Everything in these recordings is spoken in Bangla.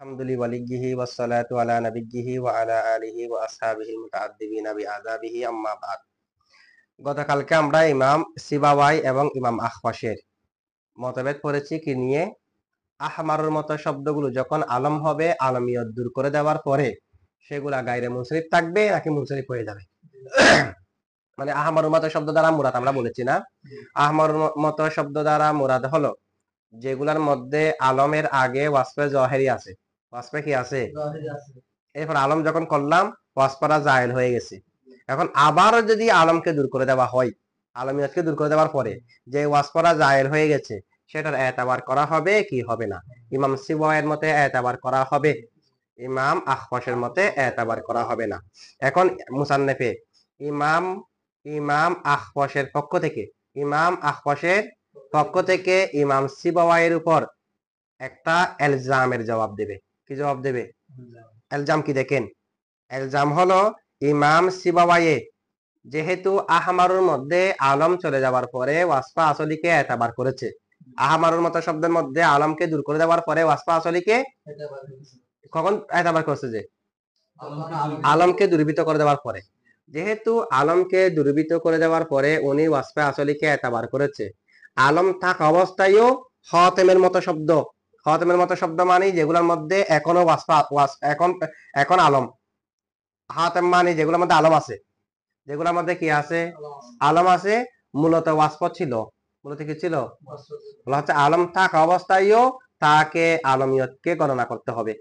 হামদুলি ওয়ালিয়্যিহি ওয়াসসালাতু আলা নাবিয়্যিহি ওয়া আলা আলিহি ওয়া আসহাবিহিল মুতাআদ্দিবিনা বিআযাবিহি আম্মা বা'দ। গতকালকে আমরা ইমাম সিবাওয়াই এবং ইমাম আখফাশের মতভেদ পড়েছি কি নিয়ে? আহমারুর মতো শব্দগুলো যখন আলম হবে, আলমিয়ত দূর করে দেওয়ার পরে সেগুলা গায়রে মুনসারিফ থাকবে নাকি মুনসারিফ হয়ে যাবে? মানে আহমারুর মতো শব্দ দ্বারা মুরাদ আমরা বলেছি না? আহমারুর মতো শব্দ দ্বারা মুরাদ হলো যেগুলার মধ্যে আলমের আগে ওয়াসফে জহেরি আছে। ওয়াসফে কি আছে? এরপর আলম যখন করলাম ওয়াসফরা জায়েল হয়ে গেছে। এখন আবারও যদি আলমকে দূর করে দেওয়া হয়, আলমিয়তকে দূর করে দেওয়ার পরে যে ওয়াসফরা জায়েল হয়ে গেছে সেটার এতাবার করা হবে কি হবে না? ইমাম সিবাওয়াইয়ের মতে এতাবার করা হবে, ইমাম আখফাশের মতে এতাবার করা হবে না। এখন মুসান্নেফে ইমাম ইমাম আখফাশের পক্ষ থেকে ইমাম সিবাওয়াইয়ের উপর একটা এলজামের জবাব দেবে। কি জবাব দেবে? এলজাম কি দেখেন? এলজাম হলো ইমাম সিবাওয়াইয়ে যেহেতু আহমারুর মধ্যে আলম চলে যাওয়ার পরে ওয়াসফা আসলিকে এতাবার করেছে, আহমারুর মতো শব্দের মধ্যে আলমকে দূর করে দেওয়ার পরে ওয়াসফা আসলিকে কখন এতাবার করছে? যে আলমকে দূরীভূত করে দেওয়ার পরে। যেহেতু আলমকে দূরীভূত করে দেওয়ার পরে উনি ওয়াসফে আসলিকে এতাবার করেছে, আলম থাক অবস্থায়ও খতেমের মতো শব্দ মানে যেগুলোর মধ্যে এখনো এখন আলম, হাতেম মানে যেগুলোর মধ্যে আলম আছে, যেগুলোর মধ্যে কি আছে? আলম আছে। মূলত ওয়াসফ ছিল, মূলত কি ছিল? বলা হচ্ছে আলম থাক অবস্থায়ও তাকে আলমিয়তকে গণনা করতে হবে।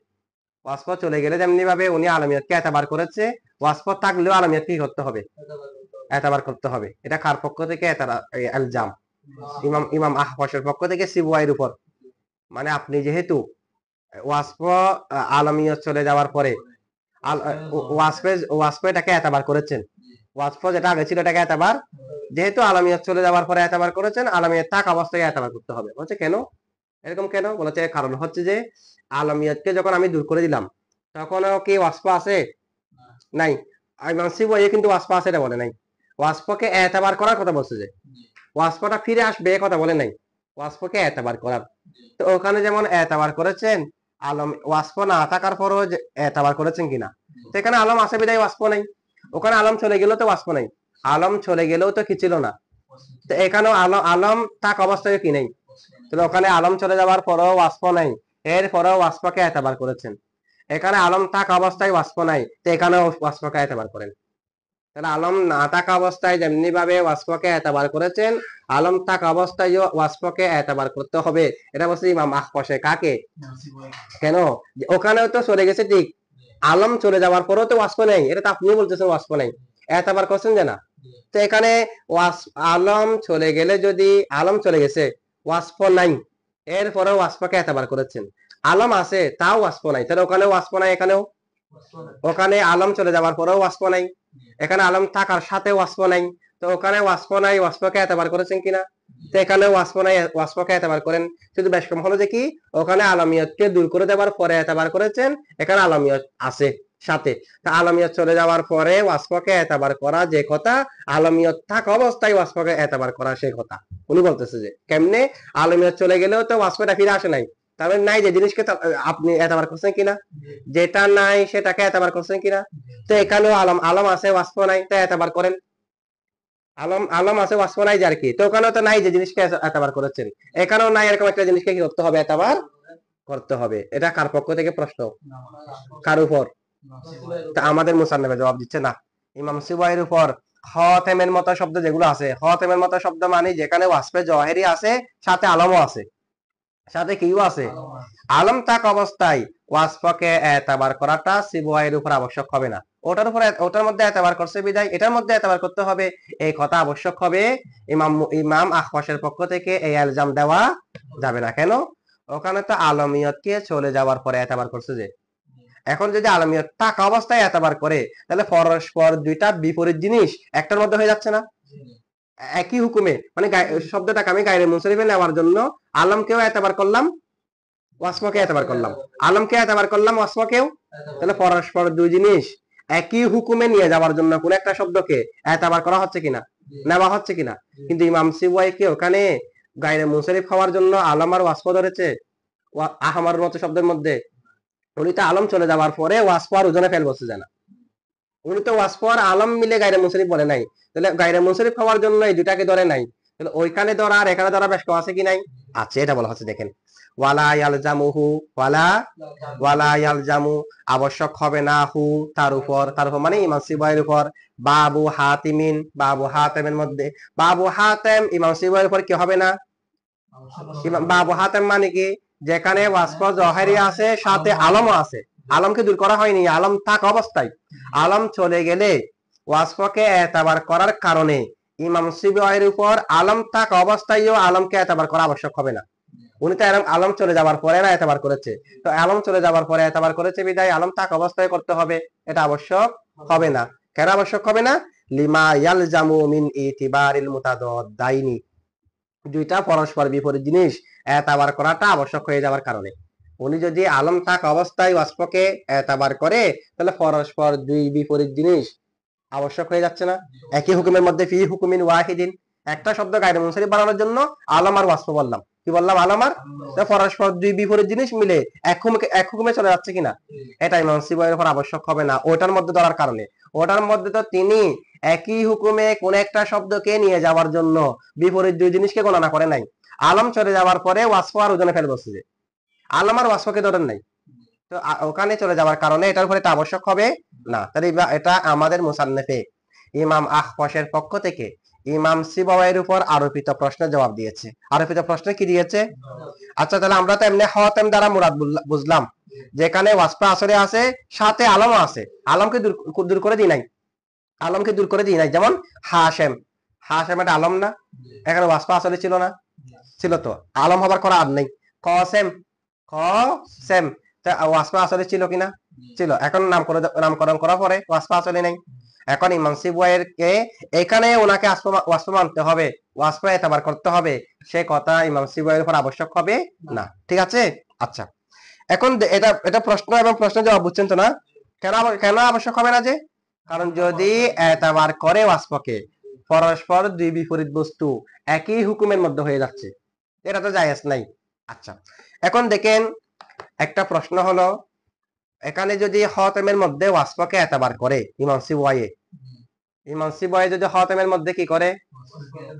ওয়াসফ চলে গেলে যেমনি ভাবে উনি আলমিয়তকে এতাবার করেছে, ওয়াসফ থাকলেও আলমিয়ত কি করতে হবে? এতাবার করতে হবে। এটা কার পক্ষ থেকে? এলজাম ইমাম আহফাশের পক্ষ থেকে সিবওয়াইয়ের উপর। মানে আপনি যেহেতু ওয়াসফ আলমিয়ত চলে যাওয়ার পরে ওয়াসফ এটাকে এতাবার করেছেন, ওয়াসফ যেটা আগে ছিল এটাকে এতাবার, যেহেতু আলমিয়ত চলে যাওয়ার পরে এতাবার করেছেন, আলমিয়ত থাক অবস্থায় এতাবার করতে হবে। বলছে কেন এরকম? কেন বলেছে? কারণ হচ্ছে যে আলমিয়তকে যখন আমি দূর করে দিলাম তখনও কি ওয়াসফ আছে? নাই। ইমাম সিবওয়াই কিন্তু ওয়াসফ আছে এটা বলে নাই। ওয়াসফকে এতাবার করার কথা বলছে, যে ওয়াসফটা ফিরে আসবে কথা বলে নাই, ওয়াসফকে এতাবার করার। তো ওখানে যেমন এতাবার করেছেন, আলম ওয়াসফ না থাকার পরও এতাবার করেছেন কিনা? তো এখানে আলম আছে বিদায় ওয়াসফ নাই, ওখানে আলম চলে গেলেও তো ওয়াসফ নাই, আলম চলে গেলেও তো কি ছিল না। তো এখানেও আলম থাক অবস্থায় কি নেই, তাহলে ওখানে আলম চলে যাওয়ার পরও ওয়াসফ নাই, এর পরেও ওয়াসফকে এতাবার করেছেন। এখানে আলম থাক অবস্থায় ওয়াসফ নাই, তো এখানেও ওয়াসফকে এতাবার করেন। তাহলে আলম না থাকা অবস্থায় যেমনি ভাবে ওয়াসফকে এতাবার করেছেন, আলম থাকা অবস্থায় ওয়াসফকে এতাবার করতে হবে। এটা বলছে ইমাম আখফাশে। কাকে? কেন? ওখানেও তো চলে গেছে ঠিক, আলম চলে যাওয়ার পরেও তো ওয়াসফ নেই, এটা তো আপনি বলতেছেন ওয়াসফ নেই, এতাবার করছেন যে না। তো এখানে আলম চলে গেলে, যদি আলম চলে গেছে ওয়াসফ নাই, এরপরে ওয়াসফকে এতাবার করেছেন, আলম আছে তাও ওয়াসফ নাই, তাহলে ওখানে ওয়াসফ নাই, এখানেও ওখানে আলম চলে যাওয়ার পরেও ওয়াসফ নাই, এখানে আলম থাকার সাথে ওয়াসফ নাই, তো ওখানে ওয়াসফ নাই, ওয়াসফকে এতবার করেছেন কিনা? তো এখানে ওয়াসফ নাই, ওয়াসফকে এতবার করেন। শুধু বেশ কম হলো যে কি, ওখানে আলমিয়তকে দূর করে দেওয়ার পরে এতবার করেছেন, এখানে আলমিয়ত আছে সাথে। তা আলমিয়ত চলে যাওয়ার পরে ওয়াসফকে এতবার করা যে কথা, আলমিয়ত থাকা অবস্থায় ওয়াসফকে এতবার করা সেই কথা উনি বলতেছে। যে কেমনে? আলমিয়ত চলে গেলেও তো ওয়াসফটা ফিরে আসে নাই, তাহলে নাই যে জিনিসকে আপনি এতবার করছেন কিনা, যেটা নাই সেটাকে এতবার করছেন কিনা। তো এখানেও আলম আছে ওয়াসফ নাই, তো এতবার করেন। আলম আছে ওয়াসফ নাই যার কি, তো ওখানেও তো নাই যে জিনিসকে এতবার করেছেন, এখানেও নাই এরকম একটা জিনিসকে কি করতে হবে? এতবার করতে হবে। এটা কার পক্ষ থেকে প্রশ্ন? কার উপর? তা আমাদের মুসান্নাফে জবাব দিচ্ছে না, ইমাম সিবওয়াইয়ের উপর। খতেমের মতো শব্দ যেগুলো আছে, খতেমের মতো শব্দ মানে যেখানে ওয়াসফে জহেরি আছে, সাথে আলমও আছে, সাথে কিও আছে। আলম তাক অবস্থায় ওয়াসফকে এতবার করাটা সিবওয়াইয়ের উপর আবশ্যক হবে না। ওটার মধ্যে এতবার করছে বিদায় এটার মধ্যে এতবার করতে হবে, এই কথা আবশ্যক হবে। ইমাম আখফাশের পক্ষ থেকে এই ইলজাম দেওয়া যাবে না। কেন? ওখানে তো আলমিয়তকে চলে যাওয়ার পরে এতবার করছে। যে এখন যদি আলমিয়ত থাকা অবস্থায় এতবার করে, তাহলে পরস্পর দুইটা বিপরীত জিনিস একটার মধ্যে হয়ে যাচ্ছে না? একই হুকুমে, মানে শব্দটাকে আমি গায়রে মুনসারিফে নেওয়ার জন্য আলমকেও এতবার করলাম, ওয়াসফকে এতবার করলাম, আলমকে এতবার করলাম, ওয়াসফকেও। তাহলে পরস্পর দুই জিনিস একই হুকুমে নিয়ে যাওয়ার জন্য কোন একটা শব্দকে এতবার করা হচ্ছে কিনা, নেওয়া হচ্ছে কিনা। কিন্তু ইমাম সিবওয়াইকে ওখানে গায়রে মুনসারিফ হওয়ার জন্য আলম আর ওয়াসফ ধরেছে আহমার মতো শব্দের মধ্যে, উনি তো আলম চলে যাওয়ার পরে ওয়াসফ আর ওজনে ফেল বসে যায় না, উনি তো ওয়াসফ আর আলম মিলে গায়রে মুনসারিফ বলে নাই, তাহলে গায়রে মুনসারিফ হওয়ার জন্য এই দুটাকে ধরে নাই, তাহলে ওইখানে ধরা আর এখানে ধরা বেশ কম আছে কি নাই? আছে, এটা বলা হচ্ছে দেখেন, ওয়ালা ইয়ালজামুহু, ওয়ালা ইয়ালজামু, আবশ্যক হবে না, হু তার উপর, তার উপর মানে ইমাম সিবয়ের উপর, বাবু হাতিমিন, বাবু হাতেমের মধ্যে, বাবু হাতেম ইমাম সিবয়ের উপর কি হবে না? বাবু হাতেম মানে কি, যেখানে ওয়াসফ জহেরি আছে সাথে আলমও আছে, আলমকে দূর করা হয়নি, আলম থাকা অবস্থায়, আলম চলে গেলে ওয়াসফকে এতাবার করার কারণে ইমাম সিবয়ের উপর আলম থাকা অবস্থায়ও আলমকে এতাবার করা আবশ্যক হবে না। উনি তো আলম চলে যাওয়ার পরে না এতাবার করেছে, তো আলম চলে যাওয়ার পরে এতাবার করেছে বিদায় আলম থাকা অবস্থায় করতে হবে, এটা আবশ্যক হবে না। কেন আবশ্যক হবে না? লিমা ইয়ালজামু মিন ইতিবারিল মুতাদাদাইনি, দুইটা পরস্পর বিপরীত জিনিস এতাবার করাটা আবশ্যক হয়ে যাওয়ার কারণে। উনি যদি আলম থাকা অবস্থায় ওয়াসফকে এতাবার করে, তাহলে পরস্পর দুই বিপরীত জিনিস আবশ্যক হয়ে যাচ্ছে না? একই হুকুমের মধ্যে ফি হুকুমিন ওয়াহিদিন, একটা শব্দ গায়রে মুনসারিফ বানানোর জন্য আলম আর ওয়াসফ বললাম, কি বললাম? আলম আর, পরস্পর দুই বিপরীত জিনিস মিলে এক হুকুমে চলে যাচ্ছে কিনা, এটা ইমাম সিবয়ের উপর আবশ্যক হবে না ওটার মধ্যে ধরার কারণে। ওটার মধ্যে তো তিনি একই হুকুমে কোন একটা শব্দকে নিয়ে যাওয়ার জন্য বিপরীত দুই জিনিসকে গণনা করে নাই। আলম চলে যাওয়ার পরে ওয়াসফ আর ওজনে ফেলে বসছে, আলম আর ওয়াসফকে ধরেন নাই, তো ওখানে চলে যাওয়ার কারণে এটার উপরে এটা আবশ্যক হবে না। তাহলে এটা আমাদের মুসান্নেফে ইমাম আখফশের পক্ষ থেকে ইমাম সিবওয়াইয়ের উপর আরোপিত প্রশ্নের জবাব দিয়েছে। আরোপিত প্রশ্নে কি দিয়েছে? আচ্ছা, তাহলে আমরা তো এমনি হতেম দ্বারা মুরাদ বুঝলাম, যেখানে ওয়াসফা আসরে আছে সাথে আলমও আছে, আলমকে দূর করে দিই নাই, আলমকে দূর করে দিই নাই। যেমন হাশেম, হাশেম এটা আলম না? এখানে ওয়াসফা আসরে ছিল না? ছিল তো, আলম হবার করা আর নেই। কসেম, কসেম ওয়াসফা আসলে ছিল কিনা? ছিল। এখন নামকরণ করার পরে ওয়াসফা আসলে নেই। এখন ইমাম সিবওয়াইয়ের কে এখানে ওনাকে ওয়াসফা মানতে হবে, ওয়াসফা এতবার করতে হবে, সে কথা ইমাম সিবওয়াইয়ের উপর আবশ্যক হবে না। ঠিক আছে? আচ্ছা, এখন এটা প্রশ্ন এবং প্রশ্নের জবাব বুঝছেন তো না? কেন আবশ্যক হবে না? যে কারণ যদি এতবার করে ওয়াসফাকে, পরস্পর দুই বিপরীত বস্তু একই হুকুমের মধ্যে হয়ে যাচ্ছে, এটা তো জায়েজ নাই। আচ্ছা, এখন দেখেন একটা প্রশ্ন হলো, এখানে যদি হতেমের মধ্যে ওয়াসফকে এতবার করে ইমাম সিবওয়ায়ে যদি হতেমের মধ্যে কি করে,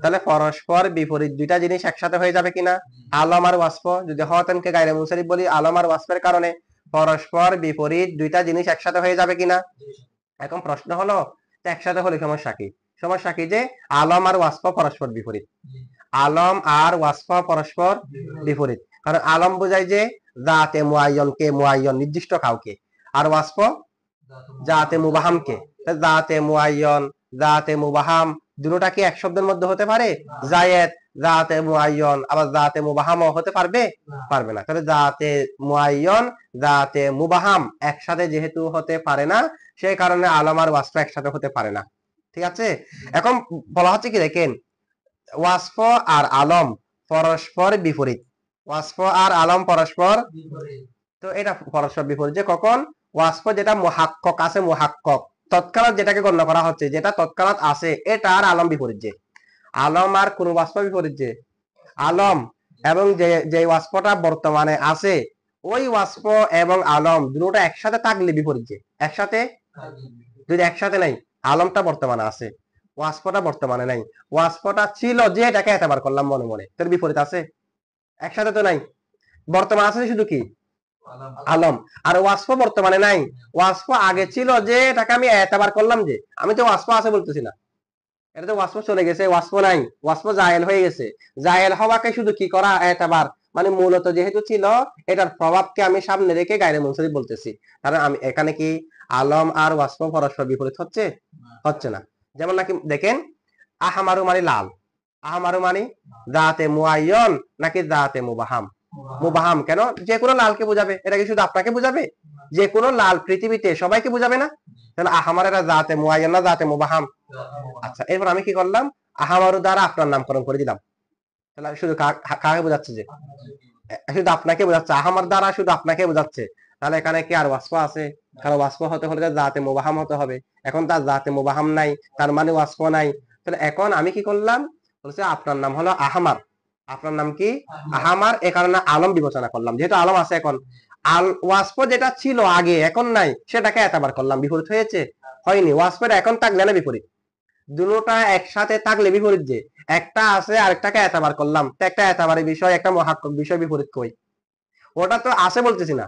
তাহলে পরস্পর বিপরীত দুইটা জিনিস একসাথে হয়ে যাবে কিনা? আলম আর ওয়াসফ, যদি হতেমকে গায়রে মুনসারিফ বলি আলম আর ওয়াসফের কারণে পরস্পর বিপরীত দুইটা জিনিস একসাথে হয়ে যাবে কিনা? এখন প্রশ্ন হলো একসাথে হলে সমস্যা কি? সমস্যা কি যে আলম আর ওয়াসফ পরস্পর বিপরীত, আলম আর ওয়াসফ পরস্পর বিপরীত। কারণ আলম বোঝায় যে জাতে মুআয়্যানকে, মুআয়্যান নির্দিষ্ট কাউকে, আর ওয়াসফ জাতে মুবাহামকে। জাতে মুআয়্যান, জাতে মুবাহাম দুটোটা কি এক শব্দের মধ্যে হতে পারে? জায়েদ, জাতে মুআয়্যান আবার জাতে মুবাহামও হতে পারবে? পারবে না। তাহলে জাতে মুআয়্যান, জাতে মুবাহাম একসাথে যেহেতু হতে পারে না, সেই কারণে আলম আর ওয়াসফ একসাথে হতে পারে না। ঠিক আছে? এখন বলা হচ্ছে কি দেখেন, ওয়াসফ আর আলম পরস্পর বিপরীত, ওয়াসফ আর আলম পরস্পর, তো এটা পরস্পর বিপরীত যে কখন ওয়াসফ যেটা মুহাক্কক আছে, মুহাক্কক তৎকালাত যেটাকে গণ্য করা হচ্ছে, যেটা তৎকালাত আছে, এটা আর আলম বিপরীত। যে আলম আর কোন ওয়াসফ বিপরীত, যে আলম এবং যে ওয়াসফটা বর্তমানে আছে, ওই ওয়াসফ এবং আলম দুটোটা একসাথে থাকলে বিপরীত। যে একসাথে, যদি একসাথে নাই, আলমটা বর্তমানে আছে, ওয়াসফটা বর্তমানে নাই, ওয়াসফটা ছিল যে এটাকে এতবার করলাম মনে মনে, তোর বিপরীত আছে? একসাথে তো নাই, বর্তমানে আছে শুধু কি আলম, আর ওয়াসফ বর্তমানে নাই, ওয়াসফ আগে ছিল যে এটাকে আমি এতবার করলাম, যে আমি তো ওয়াসফ আছে বলতেছি না, এটা তো ওয়াসফ চলে গেছে, ওয়াসফ নাই, ওয়াসফ জায়েল হয়ে গেছে। জায়েল হওয়াকে শুধু কি করা এতবার, মানে মূলত যেহেতু ছিল এটার প্রভাবকে আমি সামনে রেখে গায়রে মুনসারিফ বলতেছি। কারণ আমি এখানে কি আলম আর ওয়াসফ পরস্পর বিপরীত হচ্ছে? হচ্ছে না। যেমন নাকি দেখেন, আহমারু মানে লাল, আহমারু মানে জাতে মুআয়্যান নাকি জাতে মুবাহাম? মুবাহাম। কেন? যে কোনো লালকে বোঝাবে, এটা কি শুধু আপনাকে বোঝাবে? যে কোনো লাল পৃথিবীতে সবাইকে বোঝাবে না? তাহলে আহমার এটা জাতে মুআয়্যান না জাতে মুবাহাম? আচ্ছা, এরপর আমি কি করলাম, আহমারু দ্বারা আপনার নামকরণ করে দিলাম, তাহলে শুধু কাকে বোঝাচ্ছে? যে শুধু আপনাকে বোঝাচ্ছে, আহমার দ্বারা শুধু আপনাকে বোঝাচ্ছে। তাহলে এখানে কি আর ওয়াসফ আছে? কারণ ওয়াসফ হতে হলে জাতে মুবাহাম হতে হবে, এখন তার জাতে মুবাহাম নাই, তার মানে ওয়াসফ নাই। তাহলে এখন আমি কি করলাম, বলছে আপনার নাম হলো আহমার, আপনার নাম কি আহমার, এ কারণে আলম বিবেচনা করলাম, যেহেতু আলম আছে। এখন আল ওয়াসফ যেটা ছিল আগে এখন নাই সেটাকে এতবার করলাম, বিপরীত হয়েছে? হয়নি। ওয়াসফের এখন থাকলে না বিপরীত, দুটোটা একসাথে থাকলে বিপরীত। যে একটা আছে আরেকটাকে এতবার করলাম, তো একটা এতবারের বিষয় একটা মহাক্কক বিষয়, বিপরীত কই? ওটা তো আছে বলতেছি না,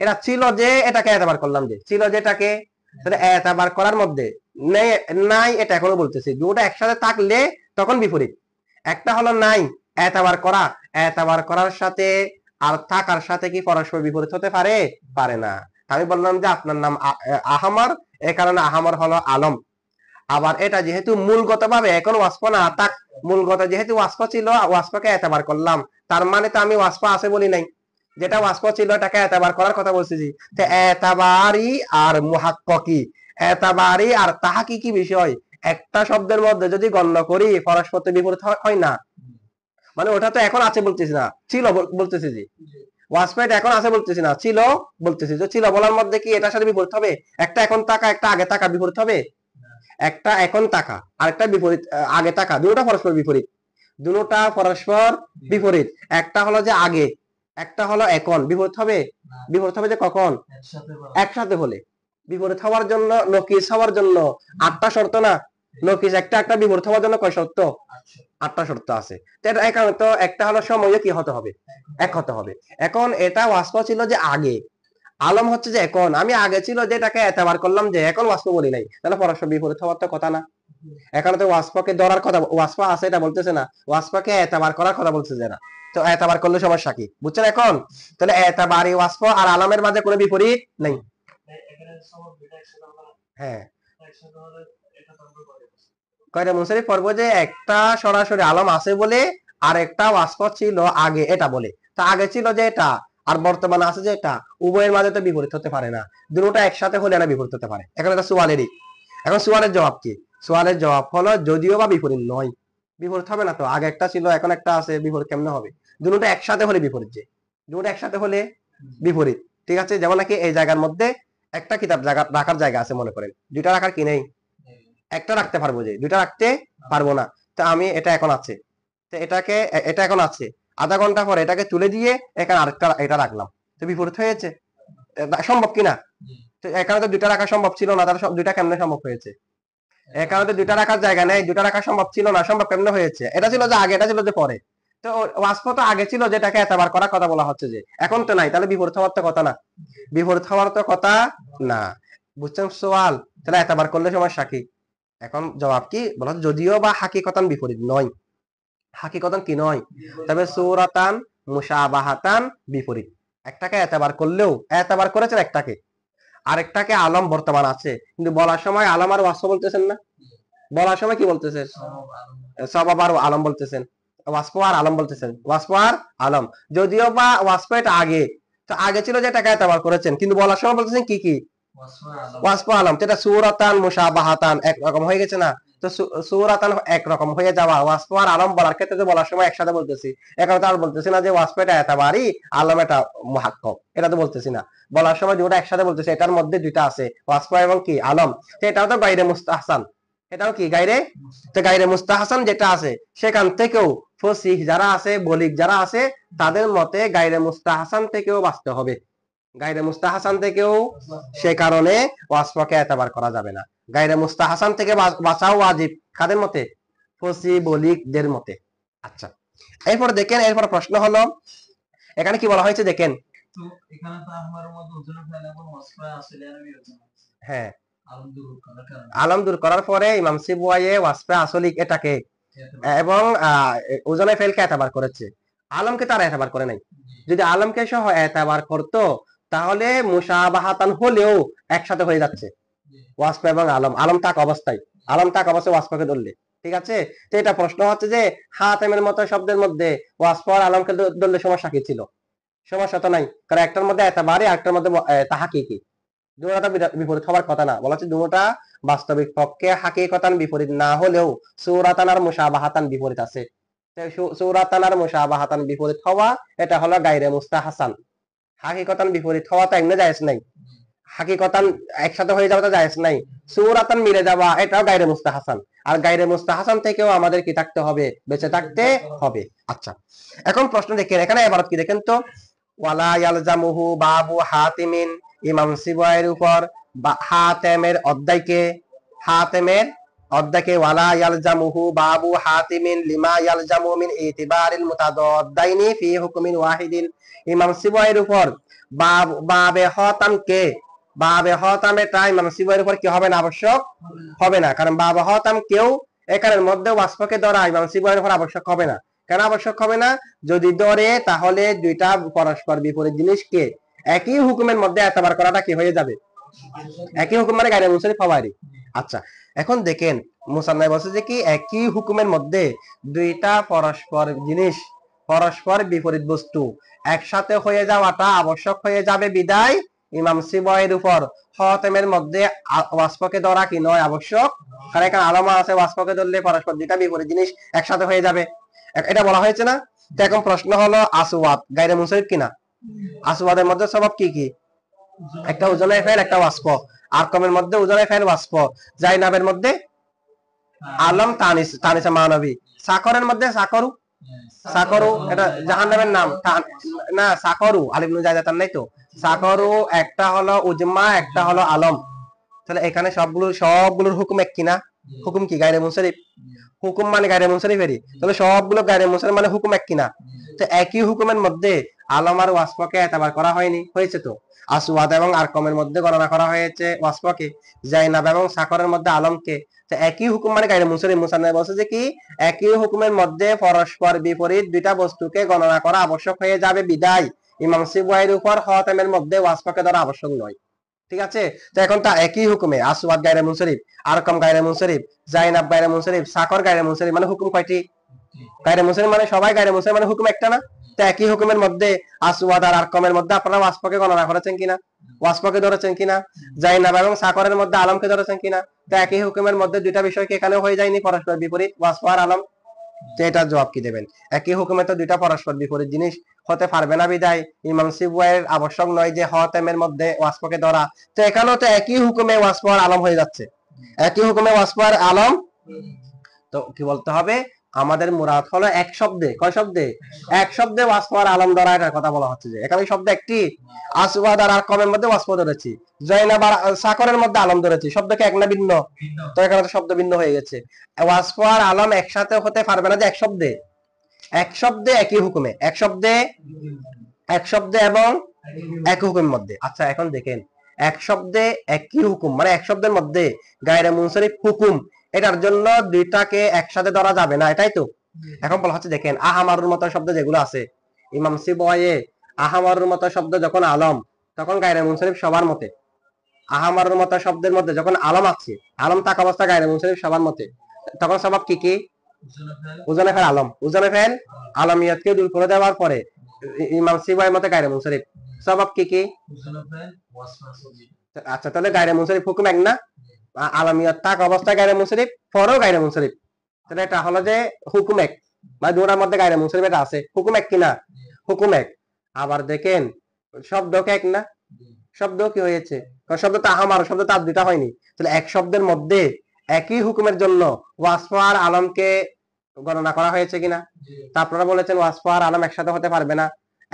এটা ছিল যে এটাকে এতবার করলাম, যে ছিল যেটাকে, তাহলে এতবার করার মধ্যে নেই নাই, এটা এখনো বলতেছি দুটো একসাথে থাকলে তখন বিপরীত। একটা হলো নাই, এতবার করা, এতবার করার সাথে আর থাকার সাথে কি পরস্পর বিপরীত হতে পারে? পারে না। আমি বললাম যে আপনার নাম আহমার, এ কারণে আহমার হলো আলম। আবার এটা যেহেতু মূলগত ভাবে এখন ওয়াসফ না থাক, মূলগত যেহেতু ওয়াসফ ছিল, ওয়াসফকে এতবার করলাম, তার মানে তো আমি ওয়াসফ আছে বলি নাই, যেটা ওয়াসফ ছিল এটাকে এতবার করার কথা বলতেছি। তো এতবারি আর মুহাক্ককি, এতবারি আর তাহাকিকি বিষয় একটা শব্দের মধ্যে যদি গণ্য করি পরস্পর বিপরীত হয় না। মানে ওটা তো এখন আছে বলতেছি না, ছিল বলতেছি। যে ওয়াসফেট এখন আছে বলতেছি না, ছিল বলতেছি। যে ছিল বলার মধ্যে কি এটার সাথে বিপরীত হবে? একটা এখন টাকা একটা আগে টাকা বিপরীত হবে? একটা এখন টাকা আরেকটা বিপরীত আগে টাকা, দুটোটা পরস্পর বিপরীত, দুটোটা পরস্পর বিপরীত। একটা হলো যে আগে, একটা হলো এখন, বিপরীত হবে? বিপরীত হবে যে কখন? একসাথে হলে। বিপরীত হওয়ার জন্য, নকিস হওয়ার জন্য 8টা শর্ত না? নকিস একটা একটা বিপরীত হওয়ার জন্য কয় শর্ত? 8টা শর্ত আছে। তো একটা হলো সময়ে কি হতে হবে? এক হতে হবে। এখন এটা ওয়াসফ ছিল যে আগে, আলম হচ্ছে যে এখন। আমি আগে ছিল যে এটাকে এতবার করলাম, যে এখন ওয়াসফ বলি নাই, তাহলে পরস্পর বিপরীত হওয়ার তো কথা না। এখানে তো ওয়াসফকে ধরার কথা, ওয়াসফ আছে এটা বলতেছে না, ওয়াসফকে এতবার করার কথা বলতেছে না। তো এতবার করলে সমস্যা কি বুঝছেন এখন? তাহলে এতবারই ওয়াসফ আর আলামের মাঝে কোনো বিপরীত নেই। হ্যাঁ, কয়টা মুনসারিফ পড়ব? যে একটা সরাসরি আলম আছে বলে আর একটা ওয়াসফ ছিল আগে এটা বলে। তা আগে ছিল যে এটা আর বর্তমানে আছে যে এটা, উভয়ের মাঝে তো বিপরীত হতে পারে না, দুটোটা একসাথে হলে না বিপরীত হতে পারে। এখন এটা সোয়ালেরই। এখন সোয়ালের জবাব কি? সোয়ালের জবাব হলো যদিও বা বিপরীত নয়। বিপরীত হবে না তো, আগে একটা ছিল এখন একটা আছে, বিপরীত কেমনে হবে? দুটোটা একসাথে হলে বিপরীত। যে দুটো একসাথে হলে বিপরীত, ঠিক আছে? যেমন নাকি এই জায়গার মধ্যে একটা কিতাব জায়গা রাখার জায়গা আছে মনে করেন, দুইটা রাখার কি নেই? একটা রাখতে পারবো, যে দুইটা রাখতে পারবো না। তো আমি এটা এখন আছে, তো এটাকে এটা এখন আছে, আধা ঘন্টা পরে এটাকে তুলে দিয়ে এখানে আরেকটা এটা রাখলাম, তো বিপরীত হয়েছে? সম্ভব কিনা? তো এখানে তো দুইটা রাখা সম্ভব ছিল না, তাহলে দুইটা কেমনে সম্ভব হয়েছে? এখানে তো দুইটা রাখার জায়গা নেই, দুইটা রাখা সম্ভব ছিল না, সম্ভব কেমনে হয়েছে? এটা ছিল যে আগে, এটা ছিল যে পরে। তো ওয়াসফ তো আগে ছিল, যেটাকে এতবার করার কথা বলা হচ্ছে, যে এখন তো নাই, তাহলে বিপরীত হওয়ার তো কথা না, বিপরীত হওয়ার তো কথা না। বুঝছেন সোয়াল? তাহলে এতবার করলে সমস্যা কি? এখন জবাব কি বলা? যদিও বা হাকিকতান বিপরীত নয়। হাকিকতান কি নয়? তবে সূরাতান মুশাবাহাতান বিপরীত। একটাকে এতবার করলেও, এতবার করেছেন একটাকে, আরেকটাকে আলম বর্তমান আছে, কিন্তু বলার সময় আলম আর ওয়াসফ বলতেছেন না। বলার সময় কি বলতেছেন? সবাব আর আলম বলতেছেন, ওয়াসফ আর আলম বলতেছেন, ওয়াসফ আর আলম। যদিও বা ওয়াসফ এটা আগে, তো আগে ছিল যে এটাকে এতবার করেছেন, কিন্তু বলার সময় বলতেছেন কি কি? ওয়াসফ আলম। যেটা সূরাতান মুশাবাহাতান একরকম হয়ে গেছে না? তো সূরাতান একরকম হয়ে যাওয়া, ওয়াসফ আর আলম বলার ক্ষেত্রে তো বলার সময় একসাথে বলতেছি। এখন তো আর বলতেছি না যে ওয়াসফ এটা এতবারই, আলম এটা মুহাক্কাক, এটা তো বলতেছি না। বলার সময় দুটো একসাথে বলতেছি, এটার মধ্যে দুইটা আছে, ওয়াসফ এবং কি আলম। তো এটাও তো গায়রে মুস্তাহসান, এটাও কি গায়রে? তো গায়রে মুস্তাহসান যেটা আছে, সেখান থেকেও ফসিহ যারা আছে, বলিগ যারা আছে, তাদের মতে গায়রে মুস্তাহসান থেকেও বাঁচতে হবে, গায়রে মুস্তাহসান থেকেও। সে কারণে ওয়াসফকে এতবার করা যাবে না। গায়রে মুস্তাহসান থেকে বাঁচাও ওয়াজিব কাদের মতে? ফসি বলিগদের মতে। আচ্ছা, এরপর দেখেন, এরপর প্রশ্ন হলো এখানে কি বলা হয়েছে দেখেন। তো এখানে তো আমার মধ্যে ওজনে ফেলে এবং ওয়াসফা আসলে আমি রচনা। হ্যাঁ, আলম দূর করার পরে ইমাম সিবওয়ায়ে ওয়াসফা আসলিক এটাকে এবং ওজনে ফেলকে এতবার করেছে, আলমকে তারা এতবার করে নাই। যদি আলমকে সহ এতবার করতো তাহলে মুশাবাহাতান হলেও একসাথে হয়ে যাচ্ছে ওয়াসফ এবং আলম, আলম তাক অবস্থায়, আলম তাক অবস্থায় ওয়াসফকে ধরলে, ঠিক আছে? তো এটা প্রশ্ন হচ্ছে যে হাতেমের মতো শব্দের মধ্যে ওয়াসফ আর আলমকে ধরলে সমস্যা কি ছিল? সমস্যা তো নাই, কারণ একটার মধ্যে এতবারই, একটার মধ্যে তাহাকিকি, দুটোটা বিপরীত হওয়ার কথা না। বলা হচ্ছে দুটোটা বাস্তবিক পক্ষে হাকিকতান বিপরীত না হলেও সূরাতান আর মুশাবাহাতান বিপরীত আছে। সূরাতান আর মুশাবাহাতান বিপরীত হওয়া এটা হলো গায়রে মুস্তাহসান। হাকিকতান বিপরীত হওয়া তো এমনি জায়েজ নাই, হাকিকতান একসাথে হয়ে যাওয়া তো জায়েজ নাই। সূরাতান মিলে যাওয়া এটাও গায়রে মুস্তাহসান, আর গায়রে মুস্তাহসান থেকেও আমাদের কি থাকতে হবে? বেঁচে থাকতে হবে। আচ্ছা, এখন প্রশ্ন দেখেন, এখানে ইবারত কি দেখেন তো, ওয়ালা ইয়ালজামুহু বাবু হাতিমিন, ইমাম সিবওয়াইয়ের উপর হাতেমের অধ্যায়কে ওয়ালা ইয়ালজামুহু বাবু হাতিমিন লিমা ইয়ালজামু মিন ইতিবারিল মুতাদাদ্দাইনি ফি হুকমিন ওয়াহিদিন। ইমাম সিবওয়াইয়ের উপর বাবে হতামেটা ইমাম সিবওয়াইয়ের উপর কি হবে না, আবশ্যক হবে না। কারণ বাবে হতাম কেউ এখানের মধ্যে ওয়াসফকে ধরা ইমাম সিবওয়াইয়ের উপর আবশ্যক হবে না। কেন আবশ্যক হবে না? যদি ধরে তাহলে দুইটা পরস্পর বিপরীত জিনিসকে একই হুকুমের মধ্যে এতবার করাটা কি হয়ে যাবে, একই হুকুম মানে গায়রে মুনসারিফ হওয়ারই। আচ্ছা, এখন দেখেন মুসান্নাফ বলছে যে কি একই হুকুমের মধ্যে দুইটা পরস্পর জিনিস, পরস্পর বিপরীত বস্তু একসাথে হয়ে যাওয়াটা আবশ্যক হয়ে যাবে বিদায় ইমাম সিবওয়াইয়ের উপর হতেমের মধ্যে ওয়াসফকে ধরা কি নয় আবশ্যক। কারণ এখানে আলামা আছে, ওয়াসফকে ধরলে পরস্পর দুইটা বিপরীত জিনিস একসাথে হয়ে যাবে, এটা বলা হয়েছে না। তো এখন প্রশ্ন হলো আসওয়াদ গায়রে মুনসারিফ কিনা? আসওয়াদের মধ্যে সবব কি কি? একটা ওজনের ফেল, একটা ওয়াসফ। আরকমের মধ্যে ওজনের ফেল, ওয়াসফ। জাইনাবের মধ্যে আলম, তানিসা মানবী। সাকরের মধ্যে সাকরু এটা জাহান্নামের নাম না, সাকরু আলিফ নুন জায়দাতান নাই তো। সাকরু একটা হলো উজমা, একটা হলো আলম। তাহলে এখানে সবগুলোর হুকুম এক কিনা? হুকুম কি গায়রে মুনসারিফ? হুকুম মানে গায়রে মুনসারিফেরই। তাহলে সবগুলো গায়রে মুনসারিফ মানে হুকুম এক কিনা? তো একই হুকুমের মধ্যে আলম আর ওয়াসফকে এতবার করা হয়নি, হয়েছে তো। আসওয়াদ এবং আরকমের মধ্যে গণনা করা হয়েছে ওয়াসফকে, জাইনাব এবং সাকরের মধ্যে আলমকে। তো একই হুকুম মানে গায়রে মুনসারিফ। মুসান্নাফ বলছে যে কি একই হুকুমের মধ্যে পরস্পর বিপরীত দুইটা বস্তুকে গণনা করা আবশ্যক হয়ে যাবে বিদায় ইমাম সিবওয়াইয়ের উপর হতেমের মধ্যে ওয়াসফকে ধরা আবশ্যক নয়। ঠিক আছে? তো এখন তা একই হুকুমে আসওয়াদ গায়রে মুনসারিফ, আরকম গায়রে মুনসারিফ, জাইনাব গায়রে মুনসারিফ, সাকর গায়রে মুনসারিফ, মানে হুকুম কয়টি? গায়রে মুনসারিফ মানে সবাই গায়রে মুনসারিফ, মানে হুকুম একটা না। তো একই হুকুমের মধ্যে আসওয়াদ আর আরকমের মধ্যে আপনারা ওয়াসফকে গণনা করেছেন কিনা, ওয়াসফকে ধরেছেন কিনা? জাইনাব এবং সাকরের মধ্যে আলমকে ধরেছেন কিনা? তো একই হুকুমের মধ্যে দুইটা বিষয় কি এখানেও হয়ে যায়নি পরস্পর বিপরীত, ওয়াসফ আর আলম? তো এটার জবাব কি দেবেন? একই হুকুমে তো দুইটা পরস্পর বিপরীত জিনিস হতে পারবে না বিদায় ইমাম সিবওয়াইয়ের আবশ্যক নয় যে হতেমের মধ্যে ওয়াসফকে ধরা। তো এখানেও তো একই হুকুমে ওয়াসফ আর আলম হয়ে যাচ্ছে, একই হুকুমে ওয়াসফ আর আলম। তো কি বলতে হবে? আমাদের মুরাদ হলো এক শব্দে, কয় শব্দে? এক শব্দে ওয়াসফ আর আলম ধরা, এটার কথা বলা হচ্ছে। যে এখানে শব্দ একটি, আসওয়াদ আর আরকমের মধ্যে ওয়াসফ ধরেছি, জাইনাব আর সাকরের মধ্যে আলম ধরেছি, শব্দ কি এক না ভিন্ন? তো এখানে তো শব্দ ভিন্ন হয়ে গেছে। ওয়াসফ আর আলম একসাথে হতে পারবে না যে এক শব্দে, এক শব্দে একই হুকুমে, এক শব্দে এবং এক হুকুমের মধ্যে। আচ্ছা, এখন দেখেন এক শব্দে একই হুকুম মানে এক শব্দের মধ্যে গায়রে মুনসারিফ হুকুম, এটার জন্য দুইটাকে একসাথে ধরা যাবে না, এটাই তো। এখন বলা হচ্ছে দেখেন আহামারুর মতো শব্দ যেগুলো আছে ইমাম সিবওয়াইয়ে, আহামারুর মতো শব্দ যখন আলম তখন গায়রে মুনসারিফ সবার মতে। আহামারুর মতো শব্দের মধ্যে যখন আলম আছে, আলম থাকা অবস্থা গায়রে মুনসারিফ সবার মতে, তখন সবাব কি কি? উজনে ফেল আলম, উজনে ফেল আলমিয়াতকে দূর করে দেওয়ার পরে ইমাম সিবওয়াইয়ের মতে গায়রে মুনসারিফ সবাব কি কি? আচ্ছা, তাহলে গায়রে মুনসারিফ হুকুম এক না? আলামিয়াত থাকা অবস্থায় গায়রে মুনসারিফ, পরেও গায়রে মুনসারিফ। তাহলে এটা হলো যে হুকুম এক, মানে দুটার মধ্যে গায়রে মুনসারিফ এটা আছে, হুকুম এক কিনা? হুকুম এক। আবার দেখেন শব্দ কি এক না? শব্দ কি হয়েছে? শব্দ তো আহামার, শব্দ তো দুটা হয়নি। তাহলে এক শব্দের মধ্যে একই হুকুমের জন্য ওয়াসফ আর আলমকে গণনা করা হয়েছে কিনা? তা আপনারা বলেছেন ওয়াসফ আর আলম একসাথে হতে পারবে না।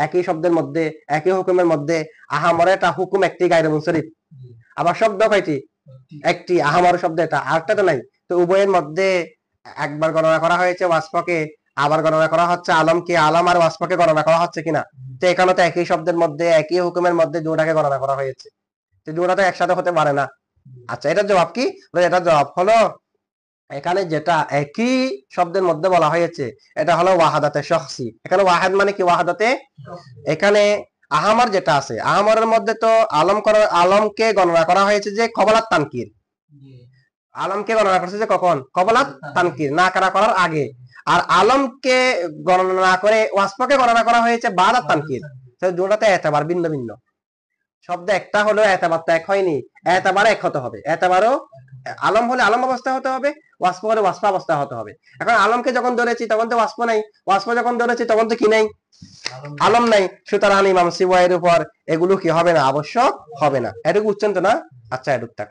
একই শব্দের মধ্যে একই হুকুমের মধ্যে আহামরে এটা হুকুম একটি গায়রে মুনসারিফ। আবার শব্দ কয়টি? একটি, আহামর শব্দ এটা, আরেকটা তো নাই। তো উভয়ের মধ্যে একবার গণনা করা হয়েছে ওয়াসফকে, আবার গণনা করা হচ্ছে আলমকে, আলম আর ওয়াসফকে গণনা করা হচ্ছে কিনা? তো এখানে তো একই শব্দের মধ্যে একই হুকুমের মধ্যে দুটাকে গণনা করা হয়েছে, তো দুটা তো একসাথে হতে পারে না। আচ্ছা, এটার জবাব কি? এটার জবাব হলো এখানে যেটা একই শব্দের মধ্যে বলা হয়েছে এটা হলো ওয়াহাদাতে শখসি। এখানে ওয়াহাদ মানে কি? ওয়াহাদাতে। এখানে আহামার যেটা আছে, আহামারের মধ্যে তো আলমকে গণনা করা হয়েছে যে কবলাত তানকির, আলমকে গণনা করছে যে কখন? কবলাত তানকির, না করার আগে। আর আলমকে গণনা না করে ওয়াসফকে গণনা করা হয়েছে বাদাত তানকির। তো দুটাতে এতবার ভিন্ন ভিন্ন, শব্দ একটা হলো এতবার তো এক হয়নি, এতবার এক হতে হবে। এতবারও আলম হলে আলম অবস্থা হতে হবে, ওয়াসফ হলে ওয়াসফ অবস্থা হতে হবে। এখন আলমকে যখন ধরেছি তখন তো ওয়াসফ নাই, ওয়াসফ যখন ধরেছি তখন তো কি নাই? আলম নাই। সুতরাং ইমাম সিবওয়াইয়ের উপর এগুলো কি হবে না? আবশ্যক হবে না। এটুকু বুঝছেন তো না? আচ্ছা, এটুক থাক।